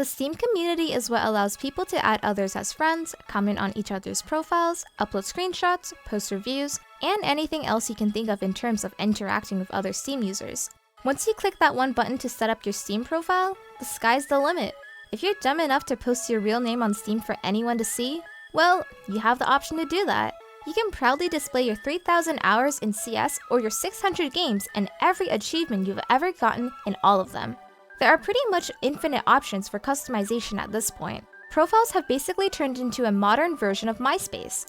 The Steam community is what allows people to add others as friends, comment on each other's profiles, upload screenshots, post reviews, and anything else you can think of in terms of interacting with other Steam users. Once you click that one button to set up your Steam profile, the sky's the limit. If you're dumb enough to post your real name on Steam for anyone to see, well, you have the option to do that. You can proudly display your 3,000 hours in CS or your 600 games and every achievement you've ever gotten in all of them. There are pretty much infinite options for customization at this point. Profiles have basically turned into a modern version of MySpace.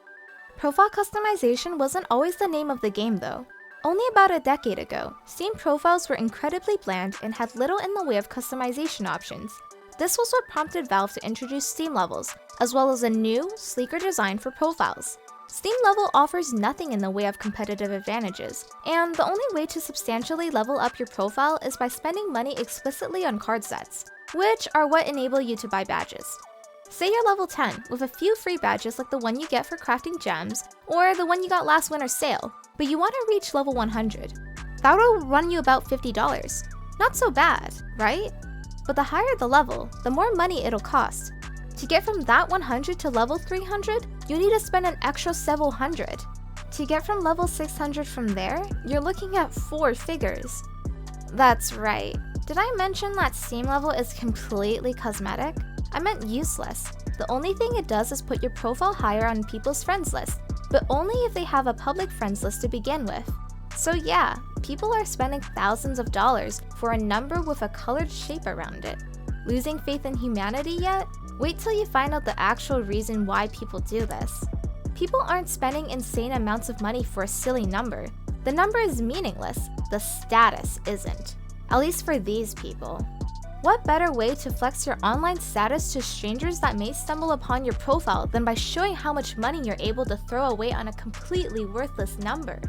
Profile customization wasn't always the name of the game though. Only about a decade ago, Steam profiles were incredibly bland and had little in the way of customization options. This was what prompted Valve to introduce Steam Levels, as well as a new, sleeker design for profiles. Steam Level offers nothing in the way of competitive advantages, and the only way to substantially level up your profile is by spending money explicitly on card sets, which are what enable you to buy badges. Say you're level 10 with a few free badges like the one you get for crafting gems, or the one you got last winter's sale, but you want to reach level 100. That'll run you about $50. Not so bad, right? But the higher the level, the more money it'll cost. To get from that 100 to level 300, you need to spend an extra several hundred. To get from level 600 from there, you're looking at 4 figures. That's right. Did I mention that Steam Level is completely cosmetic? I meant useless. The only thing it does is put your profile higher on people's friends list, but only if they have a public friends list to begin with. So yeah, people are spending thousands of dollars for a number with a colored shape around it. Losing faith in humanity yet? Wait till you find out the actual reason why people do this. People aren't spending insane amounts of money for a silly number. The number is meaningless, the status isn't. At least for these people. What better way to flex your online status to strangers that may stumble upon your profile than by showing how much money you're able to throw away on a completely worthless number?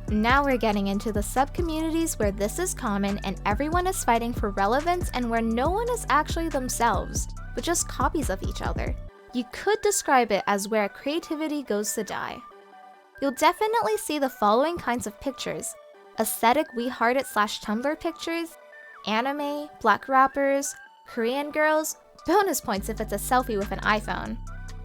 Now we're getting into the sub-communities where this is common and everyone is fighting for relevance and where no one is actually themselves, but just copies of each other. You could describe it as where creativity goes to die. You'll definitely see the following kinds of pictures: aesthetic WeHearted/Tumblr pictures, anime, black rappers, Korean girls, bonus points if it's a selfie with an iPhone.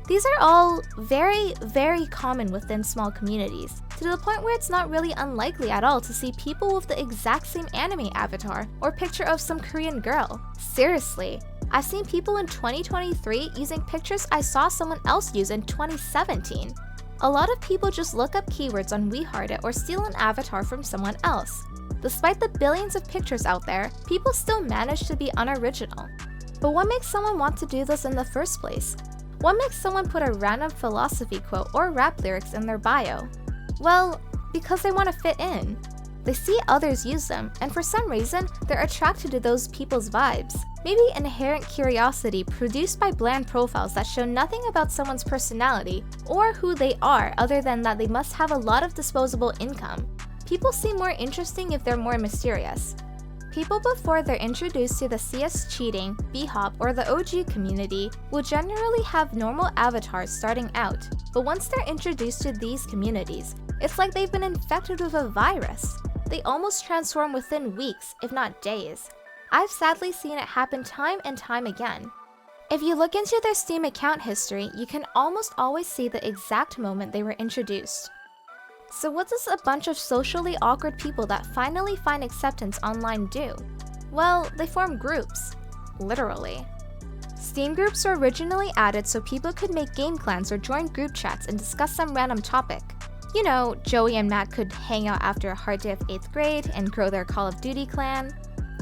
These are all very, very common within small communities, to the point where it's not really unlikely at all to see people with the exact same anime avatar or picture of some Korean girl. Seriously, I've seen people in 2023 using pictures I saw someone else use in 2017. A lot of people just look up keywords on WeHearted or steal an avatar from someone else. Despite the billions of pictures out there, people still manage to be unoriginal. But what makes someone want to do this in the first place? What makes someone put a random philosophy quote or rap lyrics in their bio? Well, because they want to fit in. They see others use them, and for some reason, they're attracted to those people's vibes. Maybe inherent curiosity produced by bland profiles that show nothing about someone's personality or who they are other than that they must have a lot of disposable income. People seem more interesting if they're more mysterious. People before they're introduced to the CS cheating, B-Hop, or the OG community will generally have normal avatars starting out, but once they're introduced to these communities, it's like they've been infected with a virus. They almost transform within weeks, if not days. I've sadly seen it happen time and time again. If you look into their Steam account history, you can almost always see the exact moment they were introduced. So what does a bunch of socially awkward people that finally find acceptance online do? Well, they form groups. Literally. Steam groups were originally added so people could make game clans or join group chats and discuss some random topic. You know, Joey and Matt could hang out after a hard day of 8th grade and grow their Call of Duty clan.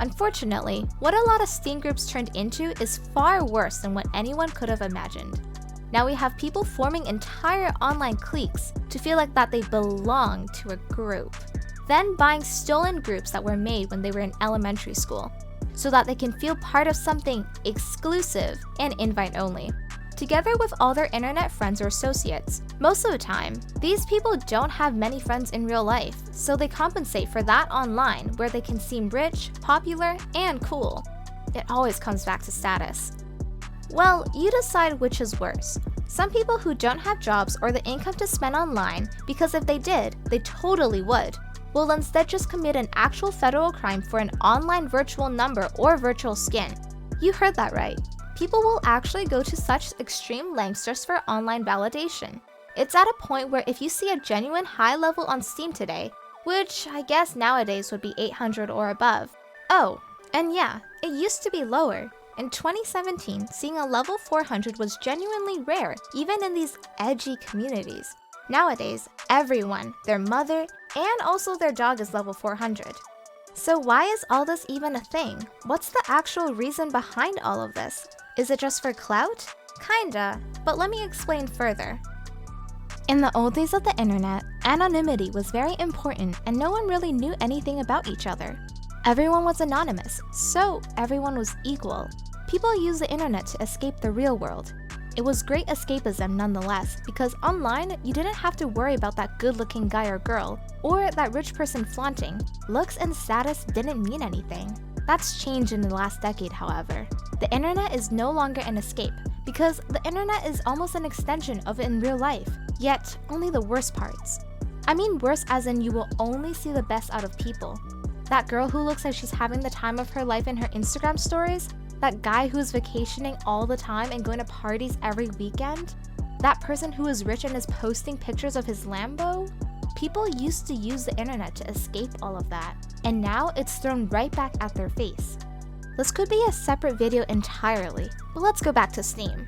Unfortunately, what a lot of Steam groups turned into is far worse than what anyone could have imagined. Now we have people forming entire online cliques to feel like that they belong to a group, then buying stolen groups that were made when they were in elementary school, so that they can feel part of something exclusive and invite only, together with all their internet friends or associates. Most of the time, these people don't have many friends in real life, so they compensate for that online where they can seem rich, popular, and cool. It always comes back to status. Well, you decide which is worse. Some people who don't have jobs or the income to spend online, because if they did, they totally would, will instead just commit an actual federal crime for an online virtual number or virtual skin. You heard that right. People will actually go to such extreme lengths just for online validation. It's at a point where if you see a genuine high level on Steam today, which I guess nowadays would be 800 or above. Oh, and yeah, it used to be lower. In 2017, seeing a level 400 was genuinely rare, even in these edgy communities. Nowadays, everyone, their mother, and also their dog is level 400. So why is all this even a thing? What's the actual reason behind all of this? Is it just for clout? Kinda, but let me explain further. In the old days of the internet, anonymity was very important and no one really knew anything about each other. Everyone was anonymous, so everyone was equal. People used the internet to escape the real world. It was great escapism nonetheless, because online, you didn't have to worry about that good-looking guy or girl, or that rich person flaunting. Looks and status didn't mean anything. That's changed in the last decade, however. The internet is no longer an escape, because the internet is almost an extension of it in real life, yet only the worst parts. I mean worse as in you will only see the best out of people. That girl who looks like she's having the time of her life in her Instagram stories, that guy who's vacationing all the time and going to parties every weekend, that person who is rich and is posting pictures of his Lambo. People used to use the internet to escape all of that, and now it's thrown right back at their face. This could be a separate video entirely, but let's go back to Steam.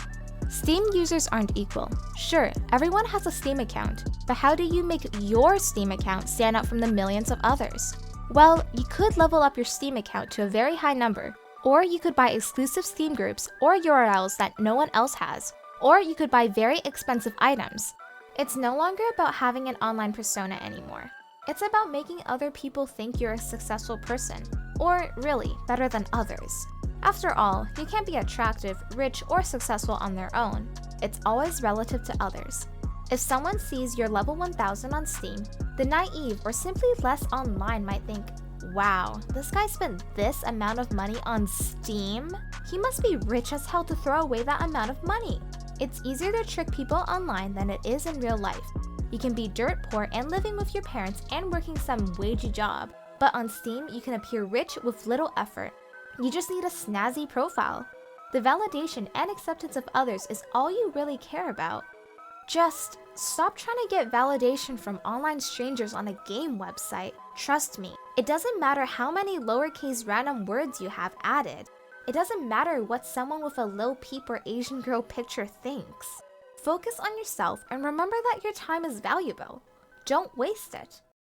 Steam users aren't equal. Sure, everyone has a Steam account, but how do you make your Steam account stand out from the millions of others? Well, you could level up your Steam account to a very high number, or you could buy exclusive Steam groups or URLs that no one else has, or you could buy very expensive items. It's no longer about having an online persona anymore. It's about making other people think you're a successful person, or really, better than others. After all, you can't be attractive, rich, or successful on their own. It's always relative to others. If someone sees you're level 1000 on Steam, the naive or simply less online might think, wow, this guy spent this amount of money on Steam? He must be rich as hell to throw away that amount of money. It's easier to trick people online than it is in real life. You can be dirt poor and living with your parents and working some wagey job, but on Steam you can appear rich with little effort. You just need a snazzy profile. The validation and acceptance of others is all you really care about. Just stop trying to get validation from online strangers on a game website. Trust me, it doesn't matter how many lowercase random words you have added. It doesn't matter what someone with a Lil Peep or Asian girl picture thinks. Focus on yourself and remember that your time is valuable. Don't waste it.